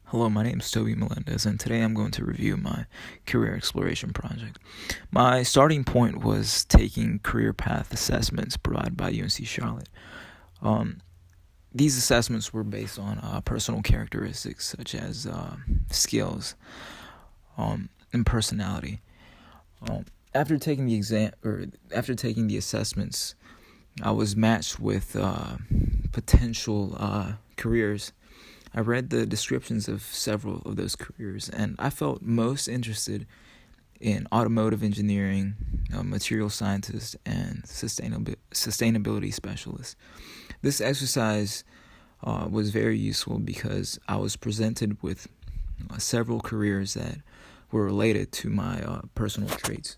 Hello, my name is Toby Melendez, and today I'm going to review my career exploration project. My starting point was taking career path assessments provided by UNC Charlotte. These assessments were based on personal characteristics such as skills and personality. After taking the assessments, I was matched with potential careers. I read the descriptions of several of those careers, and I felt most interested in automotive engineering, material scientist, and sustainability specialist. This exercise was very useful because I was presented with several careers that were related to my personal traits.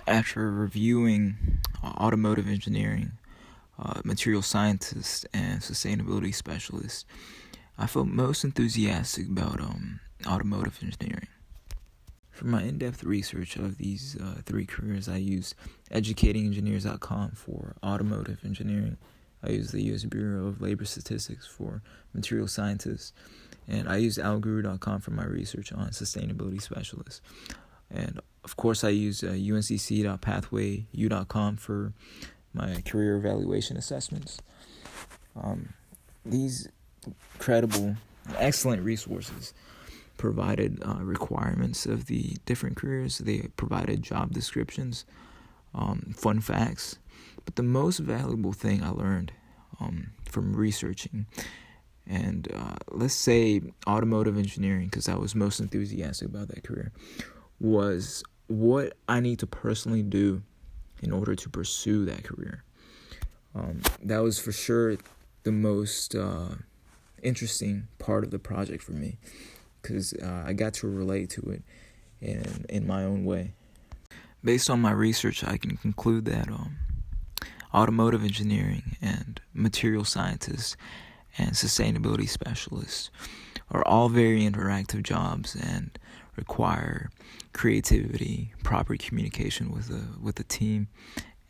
After reviewing automotive engineering, material scientist, and sustainability specialist, I felt most enthusiastic about automotive engineering. For my in-depth research of these three careers, I used educatingengineers.com for automotive engineering. I used the U.S. Bureau of Labor Statistics for material scientists, and I used alguru.com for my research on sustainability specialists. And of course, I used uncc.pathwayu.com for my career evaluation assessments. These credible, excellent resources provided requirements of the different careers. They provided job descriptions, fun facts. But the most valuable thing I learned from researching, and let's say automotive engineering, because I was most enthusiastic about that career, was what I need to personally do in order to pursue that career. That was for sure the most interesting part of the project for me, because I got to relate to it in my own way. Based on my research, I can conclude that automotive engineering and material scientists and sustainability specialists are all very interactive jobs and require creativity, proper communication with the team,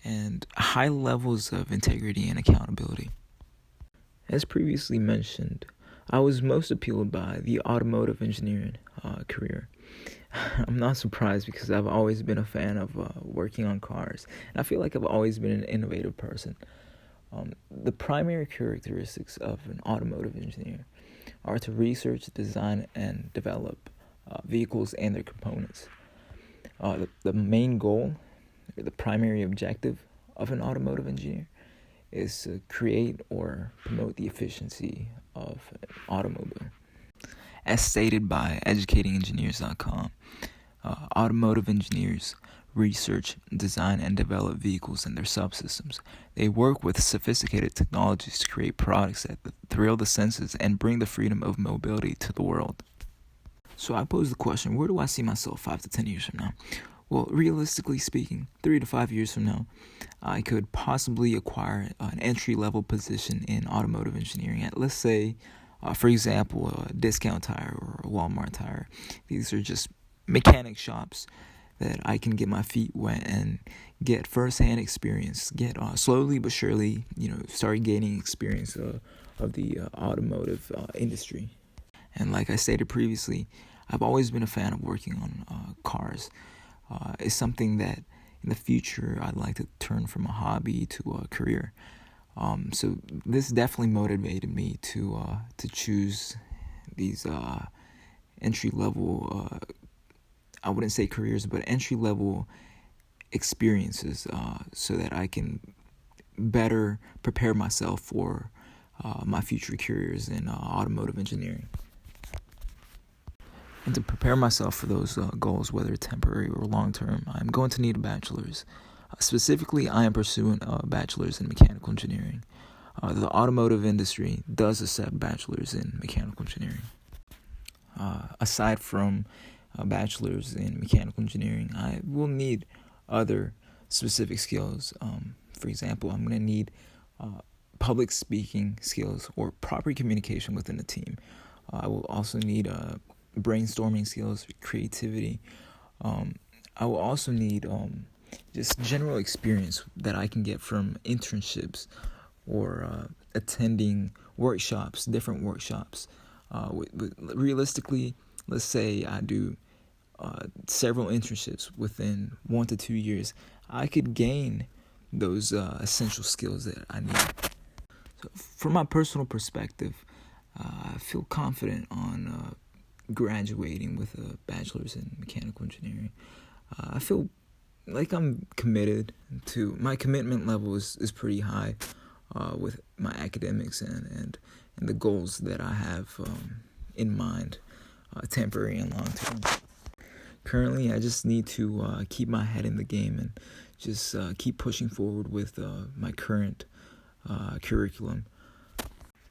and high levels of integrity and accountability. As previously mentioned, I was most appealed by the automotive engineering career. I'm not surprised because I've always been a fan of working on cars, and I feel like I've always been an innovative person. The primary characteristics of an automotive engineer are to research, design, and develop vehicles and their components. The main goal, or the primary objective of an automotive engineer, is to create or promote the efficiency of an automobile. As stated by educatingengineers.com, automotive engineers research, design, and develop vehicles and their subsystems. They work with sophisticated technologies to create products that thrill the senses and bring the freedom of mobility to the world. So I pose the question, where do I see myself 5 to 10 years from now? Well, realistically speaking, 3 to 5 years from now, I could possibly acquire an entry-level position in automotive engineering at, let's say, for example, a Discount Tire or a Walmart Tire. These are just mechanic shops that I can get my feet wet and get first-hand experience, get slowly but surely, start gaining experience of the automotive industry. And like I stated previously, I've always been a fan of working on cars. It's something that in the future I'd like to turn from a hobby to a career. So this definitely motivated me to choose these entry-level, I wouldn't say careers, but entry-level experiences so that I can better prepare myself for my future careers in automotive engineering. And to prepare myself for those goals, whether temporary or long-term, I'm going to need a bachelor's. Specifically, I am pursuing a bachelor's in mechanical engineering. The automotive industry does accept bachelor's in mechanical engineering. Aside from a bachelor's in mechanical engineering, I will need other specific skills. For example, I'm going to need public speaking skills or proper communication within a team. I will also need brainstorming skills, creativity. I will also need just general experience that I can get from internships or attending workshops, different workshops. Realistically, let's say I do several internships within 1 to 2 years, I could gain those essential skills that I need. So from my personal perspective, I feel confident on graduating with a bachelor's in mechanical engineering. I feel like I'm committed to, my commitment level is pretty high with my academics and the goals that I have in mind, temporary and long term. Currently, I just need to keep my head in the game and just keep pushing forward with my current curriculum.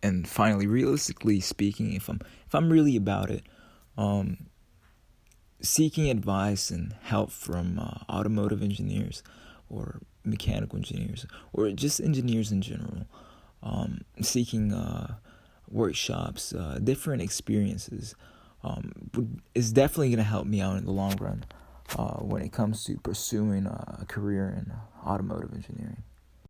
And finally, realistically speaking, if I'm really about it, seeking advice and help from automotive engineers or mechanical engineers or just engineers in general, seeking workshops, different experiences, is definitely going to help me out in the long run when it comes to pursuing a career in automotive engineering.